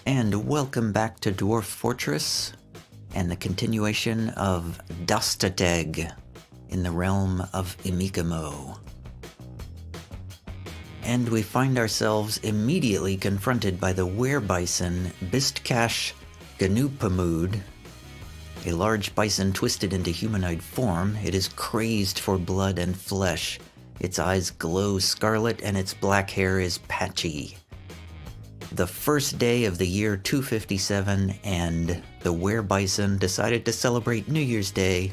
And welcome back to Dwarf Fortress and the continuation of Dastotdeg in the realm of Imikamo. And we find ourselves immediately confronted by the werebison Bistcash Ganupamud, a large bison twisted into humanoid form. It is crazed for blood and flesh. Its eyes glow scarlet and its black hair is patchy. The first day of the year 257, and the werebison decided to celebrate New Year's Day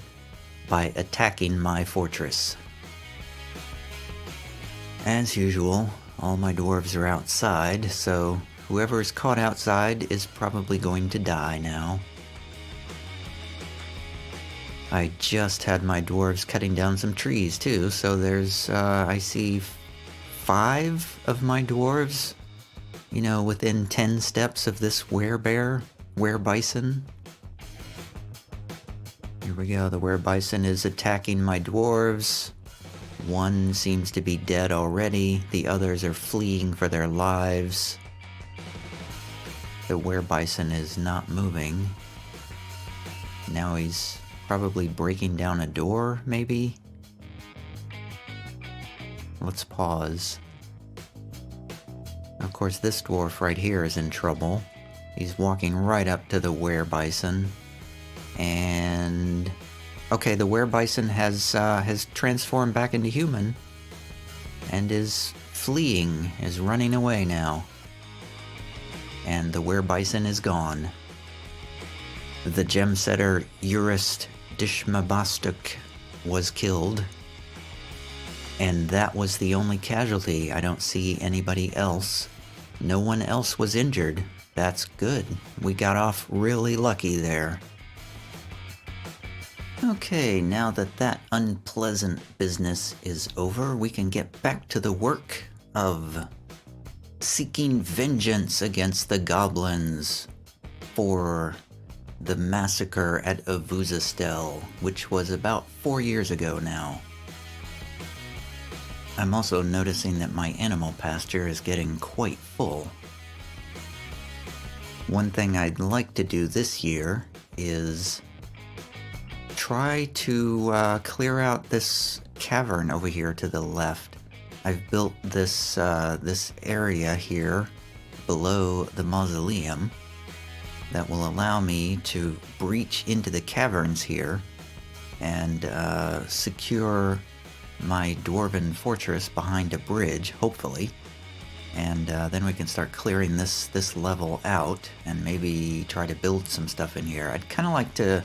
by attacking my fortress. As usual, all my dwarves are outside, so whoever is caught outside is probably going to die now. I just had my dwarves cutting down some trees too, so there's, I see 5 of my dwarves, you know, within 10 steps of this werebison. Here we go, the werebison is attacking my dwarves. One seems to be dead already, the others are fleeing for their lives. The werebison is not moving. Now he's probably breaking down a door, maybe? Let's pause. Of course, this dwarf right here is in trouble. He's walking right up to the werebison. And okay, the werebison has transformed back into human and is fleeing, is running away now. And the werebison is gone. The GemSetter Urist Dishmabastuk was killed. And that was the only casualty. I don't see anybody else. No one else was injured. That's good. We got off really lucky there. Okay, now that that unpleasant business is over, we can get back to the work of seeking vengeance against the goblins for the massacre at Avuzastel, which was about 4 years ago now. I'm also noticing that my animal pasture is getting quite full. One thing I'd like to do this year is try to clear out this cavern over here to the left. I've built this this area here below the mausoleum that will allow me to breach into the caverns here and secure my dwarven fortress behind a bridge, hopefully. And then we can start clearing this level out and maybe try to build some stuff in here. I'd kind of like to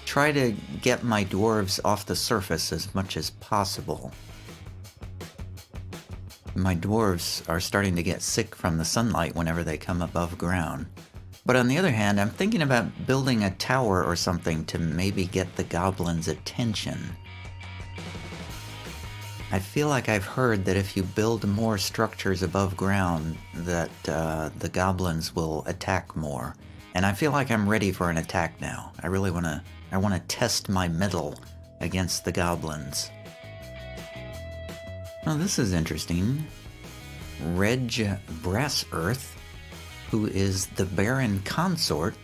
try to get my dwarves off the surface as much as possible. My dwarves are starting to get sick from the sunlight whenever they come above ground. But on the other hand, I'm thinking about building a tower or something to maybe get the goblins' attention. I feel like I've heard that if you build more structures above ground, that the goblins will attack more. And I feel like I'm ready for an attack now. I really want to test my mettle against the goblins. Well, this is interesting. Reg Brass Earth, who is the Baron Consort,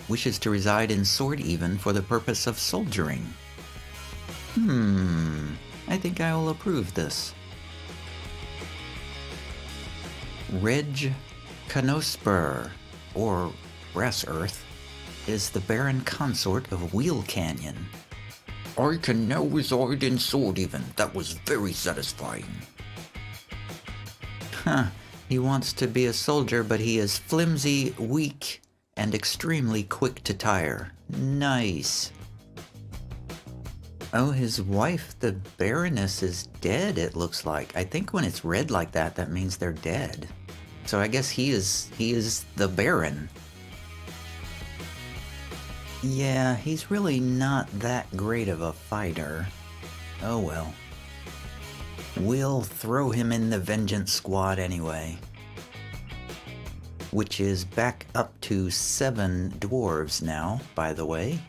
wishes to reside in Sword Even for the purpose of soldiering. I think I will approve this. Reg Canosper, or Brass Earth, is the Baron Consort of Wheel Canyon. I can now reside in Sword Even. That was very satisfying. Huh. He wants to be a soldier, but he is flimsy, weak, and extremely quick to tire. Nice. Oh, his wife, the Baroness, is dead, it looks like. I think when it's red like that, that means they're dead. So I guess he is the Baron. Yeah, he's really not that great of a fighter. Oh well. We'll throw him in the Vengeance Squad anyway. Which is back up to 7 dwarves now, by the way.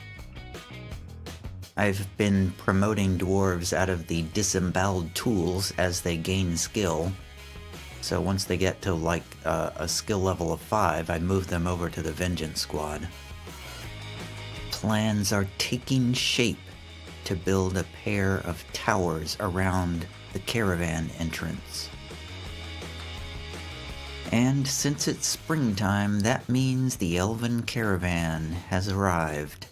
I've been promoting dwarves out of the disemboweled tools as they gain skill. So once they get to like a skill level of 5, I move them over to the Vengeance Squad. Plans are taking shape to build a pair of towers around the caravan entrance. And since it's springtime, that means the elven caravan has arrived.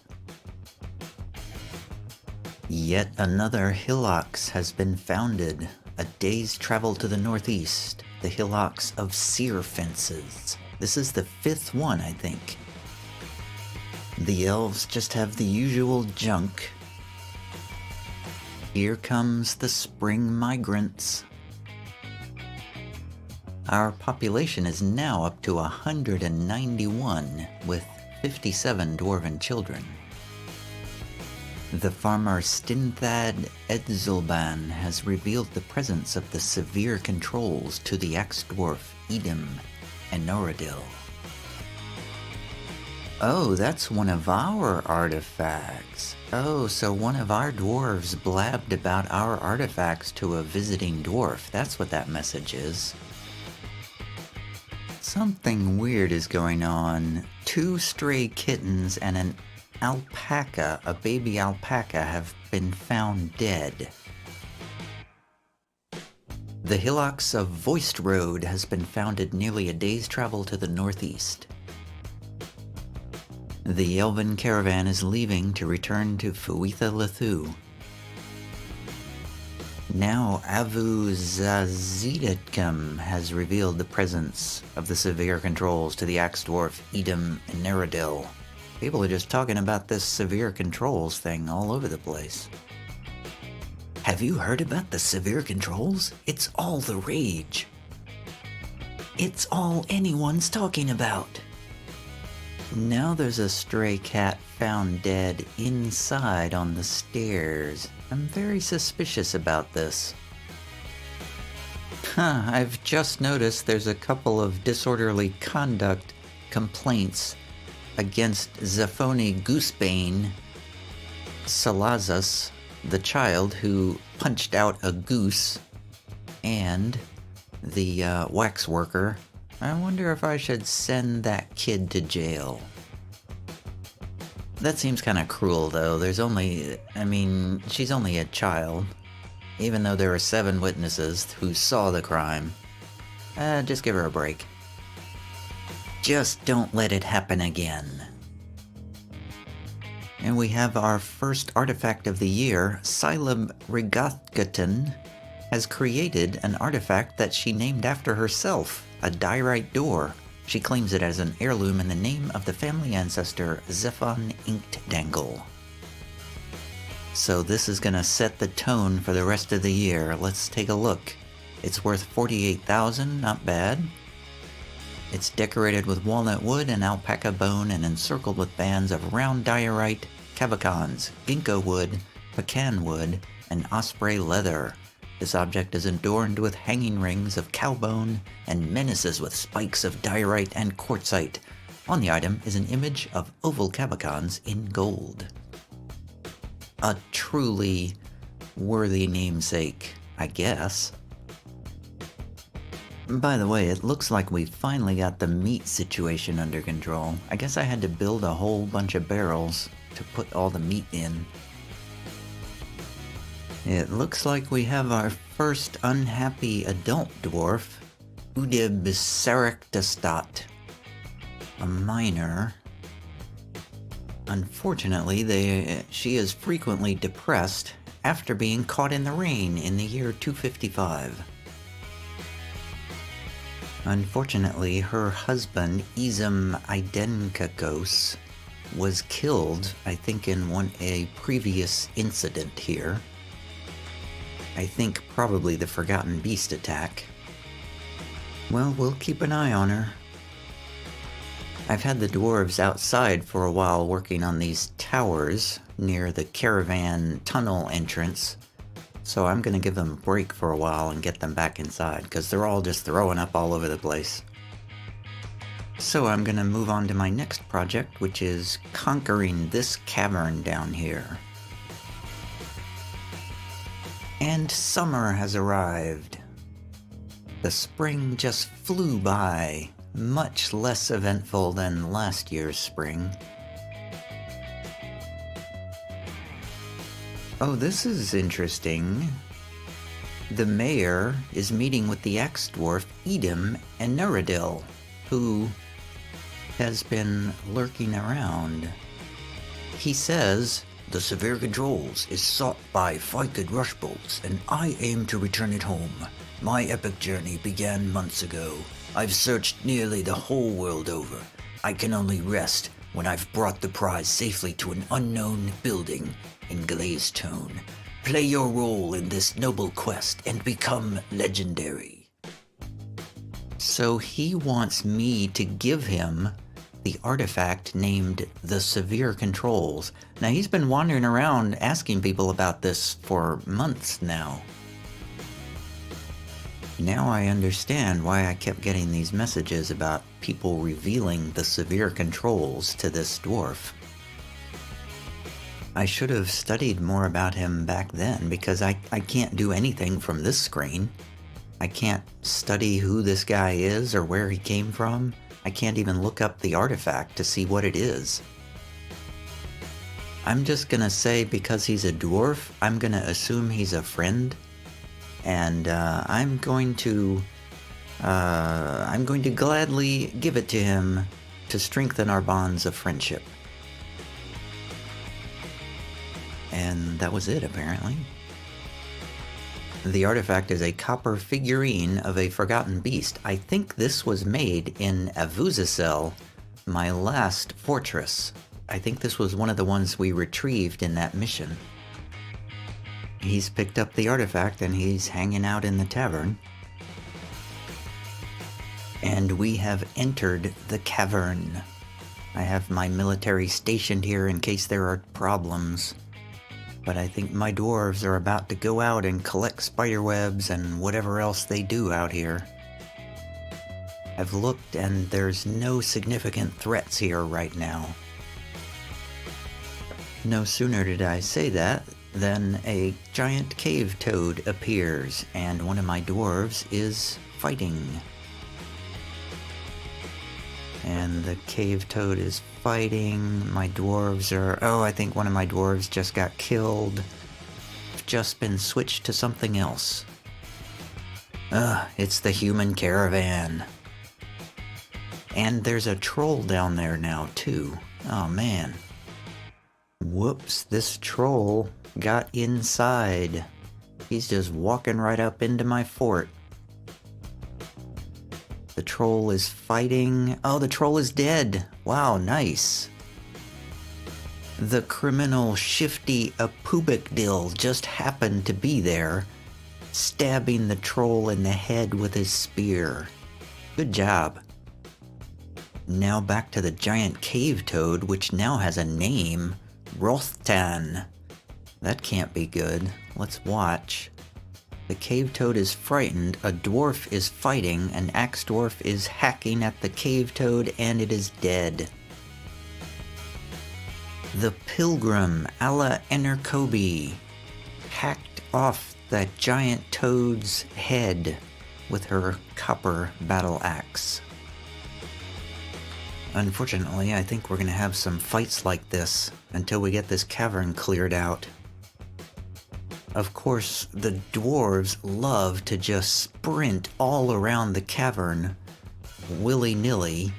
Yet another hillocks has been founded, a day's travel to the northeast, the hillocks of Seer Fences. This is the 5th one, I think. The elves just have the usual junk. Here comes the spring migrants. Our population is now up to 191, with 57 dwarven children. The farmer Stinthad Edzulban has revealed the presence of the severe controls to the Axe-Dwarf Edom and Noradil. Oh, that's one of our artifacts. Oh, so one of our dwarves blabbed about our artifacts to a visiting dwarf. That's what that message is. Something weird is going on. 2 stray kittens and an alpaca, a baby alpaca, have been found dead. The hillocks of Voiced Road has been founded nearly a day's travel to the northeast. The elven caravan is leaving to return to Fuitha Lethu. Now Avu Zazidetkum has revealed the presence of the severe controls to the Axe-Dwarf Edom and Neradil. People are just talking about this severe controls thing all over the place. Have you heard about the severe controls? It's all the rage. It's all anyone's talking about. Now there's a stray cat found dead inside on the stairs. I'm very suspicious about this. I've just noticed there's a couple of disorderly conduct complaints against Zephoni Goosebane Salazas, the child who punched out a goose, and the wax worker. I wonder if I should send that kid to jail. That seems kind of cruel, though. She's only a child. Even though there are 7 witnesses who saw the crime. Just give her a break. Just don't let it happen again. And we have our first artifact of the year. Sileb Rigathgaten has created an artifact that she named after herself, a diorite door. She claims it as an heirloom in the name of the family ancestor Zephon Inktdangle. So this is gonna set the tone for the rest of the year. Let's take a look. It's worth 48,000, not bad. It's decorated with walnut wood and alpaca bone and encircled with bands of round diorite, cavacons, ginkgo wood, pecan wood, and osprey leather. This object is adorned with hanging rings of cowbone and menaces with spikes of diorite and quartzite. On the item is an image of oval cavacons in gold. A truly worthy namesake, I guess. By the way, it looks like we finally got the meat situation under control. I guess I had to build a whole bunch of barrels to put all the meat in. It looks like we have our first unhappy adult dwarf, Udib Sarektastat, a miner. Unfortunately, she is frequently depressed after being caught in the rain in the year 255. Unfortunately, her husband, Izam Idenkakos, was killed, I think, in a previous incident here. I think probably the Forgotten Beast attack. Well, we'll keep an eye on her. I've had the dwarves outside for a while working on these towers near the caravan tunnel entrance, so I'm gonna give them a break for a while and get them back inside, because they're all just throwing up all over the place. So I'm gonna move on to my next project, which is conquering this cavern down here. And summer has arrived. The spring just flew by, much less eventful than last year's spring. Oh, this is interesting. The mayor is meeting with the ex-dwarf Edom and Nuradil, who has been lurking around. He says, "The severe controls is sought by Fiked Rushbolts, and I aim to return it home. My epic journey began months ago. I've searched nearly the whole world over. I can only rest when I've brought the prize safely to an unknown building in Glazestone. Play your role in this noble quest and become legendary." So he wants me to give him the artifact named the Severe Controls. Now he's been wandering around asking people about this for months now. Now I understand why I kept getting these messages about people revealing the Severe Controls to this dwarf. I should have studied more about him back then, because I can't do anything from this screen. I can't study who this guy is or where he came from. I can't even look up the artifact to see what it is. I'm just gonna say, because he's a dwarf, I'm gonna assume he's a friend, and I'm going to gladly give it to him to strengthen our bonds of friendship. And that was it, apparently. The artifact is a copper figurine of a forgotten beast. I think this was made in Avuzasel, my last fortress. I think this was one of the ones we retrieved in that mission. He's picked up the artifact and he's hanging out in the tavern. And we have entered the cavern. I have my military stationed here in case there are problems. But I think my dwarves are about to go out and collect spiderwebs and whatever else they do out here. I've looked and there's no significant threats here right now. No sooner did I say that than a giant cave toad appears, and one of my dwarves is fighting. And the cave toad is fighting. My dwarves are... Oh, I think one of my dwarves just got killed. I've just been switched to something else. It's the human caravan. And there's a troll down there now, too. Oh, man. Whoops, this troll got inside. He's just walking right up into my fort. The troll is fighting. Oh, the troll is dead. Wow, nice. The criminal Shifty Apubikdil just happened to be there, stabbing the troll in the head with his spear. Good job. Now back to the giant cave toad, which now has a name. Rothtan. That can't be good. Let's watch. The cave toad is frightened, a dwarf is fighting, an axe dwarf is hacking at the cave toad, and it is dead. The pilgrim, Alla Enerkobi, hacked off that giant toad's head with her copper battle axe. Unfortunately, I think we're gonna have some fights like this until we get this cavern cleared out. Of course, the dwarves love to just sprint all around the cavern willy-nilly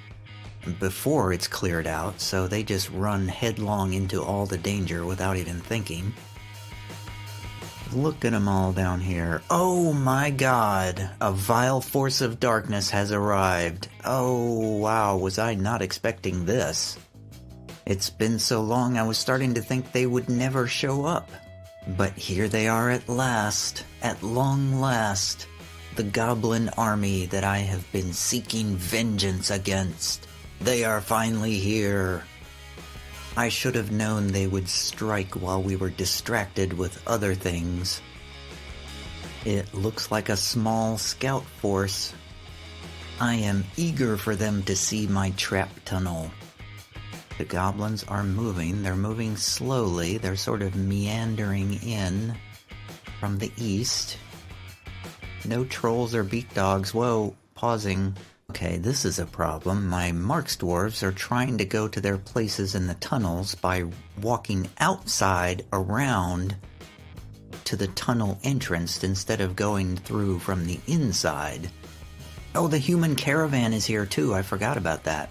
before it's cleared out, so they just run headlong into all the danger without even thinking. Look at them all down here. Oh my god! A vile force of darkness has arrived. Oh wow, was I not expecting this? It's been so long I was starting to think they would never show up. But here they are at last, at long last, the goblin army that I have been seeking vengeance against. They are finally here. I should have known they would strike while we were distracted with other things. It looks like a small scout force. I am eager for them to see my trap tunnel. The goblins are moving. They're moving slowly. They're sort of meandering in from the east. No trolls or beak dogs. Whoa, pausing. Okay, this is a problem. My Marks dwarves are trying to go to their places in the tunnels by walking outside around to the tunnel entrance instead of going through from the inside. Oh, the human caravan is here too. I forgot about that.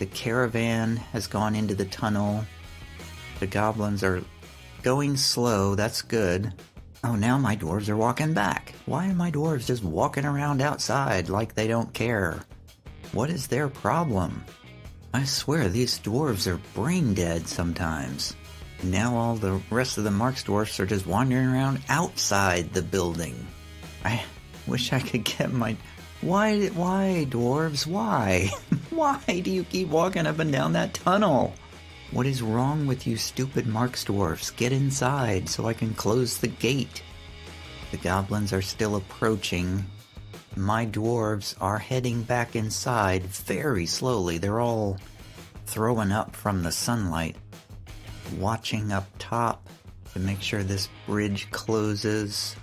The caravan has gone into the tunnel. The goblins are going slow. That's good. Oh, now my dwarves are walking back. Why are my dwarves just walking around outside like they don't care? What is their problem? I swear these dwarves are brain dead sometimes. Now all the rest of the Marks dwarfs are just wandering around outside the building. I wish I could get my... Why dwarves? Why? Why do you keep walking up and down that tunnel? What is wrong with you stupid Marks dwarfs? Get inside so I can close the gate. The goblins are still approaching. My dwarves are heading back inside very slowly. They're all throwing up from the sunlight. Watching up top to make sure this bridge closes.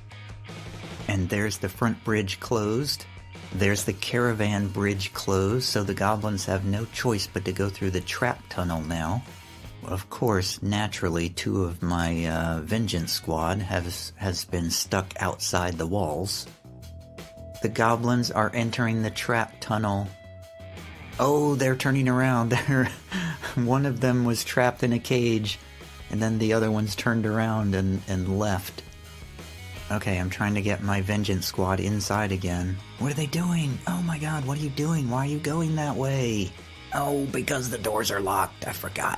And there's the front bridge closed. There's the caravan bridge closed, so the goblins have no choice but to go through the trap tunnel now. Of course, naturally, 2 of my vengeance squad has been stuck outside the walls. The goblins are entering the trap tunnel. Oh, they're turning around. One of them was trapped in a cage, and then the other one's turned around and left. Okay, I'm trying to get my vengeance squad inside again. What are they doing? Oh my god, what are you doing? Why are you going that way? Oh, because the doors are locked. I forgot.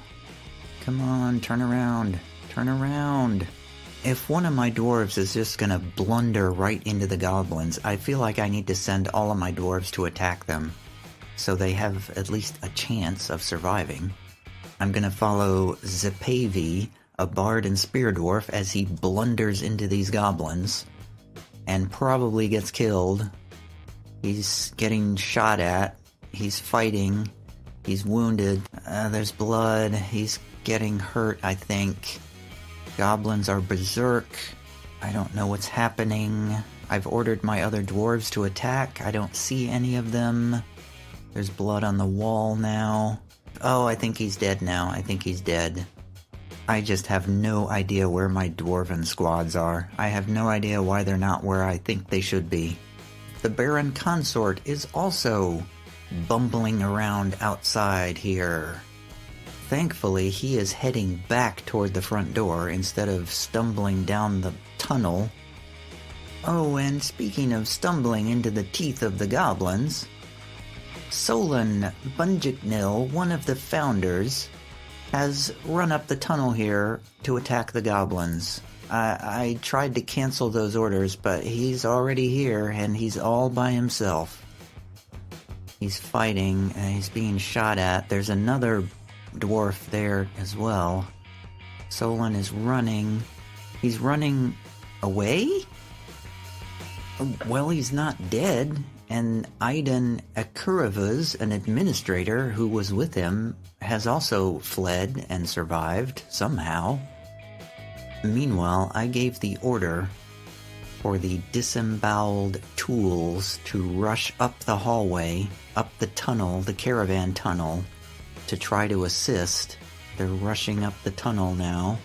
Come on, turn around. Turn around. If one of my dwarves is just gonna blunder right into the goblins, I feel like I need to send all of my dwarves to attack them, so they have at least a chance of surviving. I'm gonna follow Zepavi, a bard and spear dwarf, as he blunders into these goblins, and probably gets killed. He's getting shot at, he's fighting, he's wounded, there's blood, he's getting hurt, I think. Goblins are berserk. I don't know what's happening. I've ordered my other dwarves to attack. I don't see any of them. There's blood on the wall now. Oh, I think he's dead now. I think he's dead. I just have no idea where my dwarven squads are. I have no idea why they're not where I think they should be. The Baron Consort is also bumbling around outside here. Thankfully, he is heading back toward the front door instead of stumbling down the tunnel. Oh, and speaking of stumbling into the teeth of the goblins, Solon Bunjiknil, one of the founders, has run up the tunnel here to attack the goblins. I tried to cancel those orders, but he's already here, and he's all by himself. He's fighting, and he's being shot at. There's another dwarf there as well. Solon is running. He's running away? Well, he's not dead. And Aiden Akuravuz, an administrator who was with him, has also fled and survived, somehow. Meanwhile, I gave the order for the disemboweled tools to rush up the hallway, up the tunnel, the caravan tunnel, to try to assist. They're rushing up the tunnel now,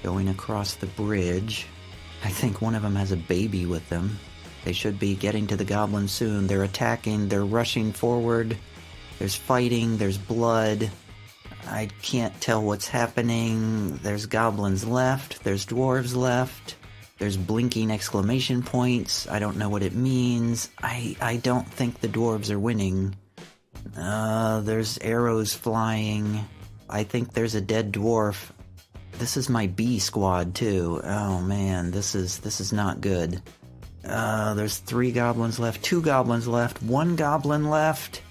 going across the bridge. I think one of them has a baby with them. They should be getting to the goblins soon. They're attacking, they're rushing forward. There's fighting, there's blood. I can't tell what's happening. There's goblins left, there's dwarves left. There's blinking exclamation points. I don't know what it means. I don't think the dwarves are winning. There's arrows flying. I think there's a dead dwarf. This is my B squad too. Oh man, this is not good. There's 3 goblins left, 2 goblins left, 1 goblin left.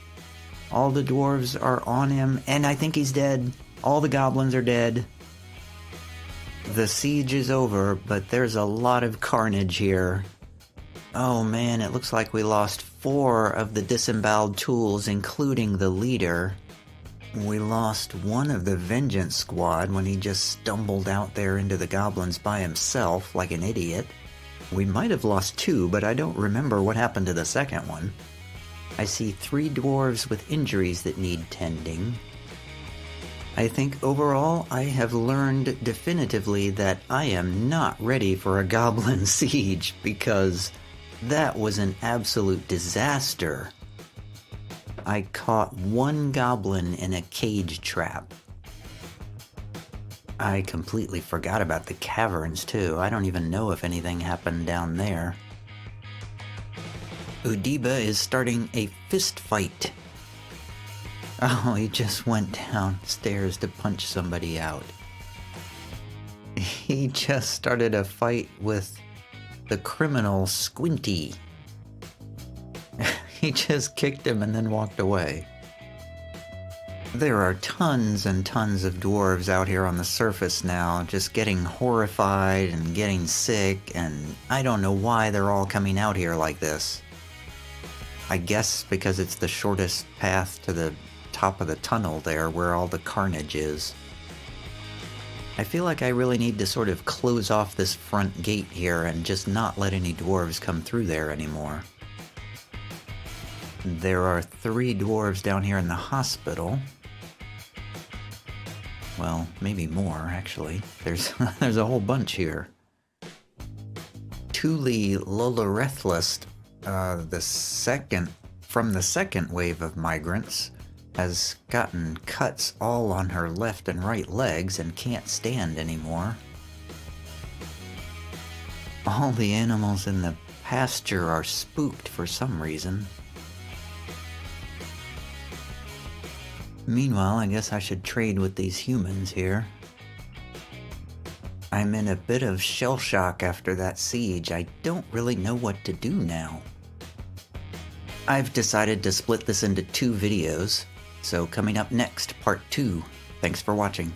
All the dwarves are on him, and I think he's dead. All the goblins are dead. The siege is over, but there's a lot of carnage here. Oh man, it looks like we lost 4 of the disemboweled tools, including the leader. We lost one of the vengeance squad when he just stumbled out there into the goblins by himself like an idiot. We might have lost 2, but I don't remember what happened to the second one. I see 3 dwarves with injuries that need tending. I think overall I have learned definitively that I am not ready for a goblin siege, because that was an absolute disaster. I caught 1 goblin in a cage trap. I completely forgot about the caverns too. I don't even know if anything happened down there. Udiba is starting a fist fight. Oh, he just went downstairs to punch somebody out. He just started a fight with the criminal Squinty. He just kicked him and then walked away. There are tons and tons of dwarves out here on the surface now, just getting horrified and getting sick, and I don't know why they're all coming out here like this. I guess because it's the shortest path to the top of the tunnel there where all the carnage is. I feel like I really need to sort of close off this front gate here and just not let any dwarves come through there anymore. There are 3 dwarves down here in the hospital. Well, maybe more, actually. There's a whole bunch here. Tuli Lolorethlist, from the second wave of migrants, has gotten cuts all on her left and right legs and can't stand anymore. All the animals in the pasture are spooked for some reason. Meanwhile, I guess I should trade with these humans here. I'm in a bit of shell shock after that siege. I don't really know what to do now. I've decided to split this into 2 videos, so coming up next, part 2. Thanks for watching.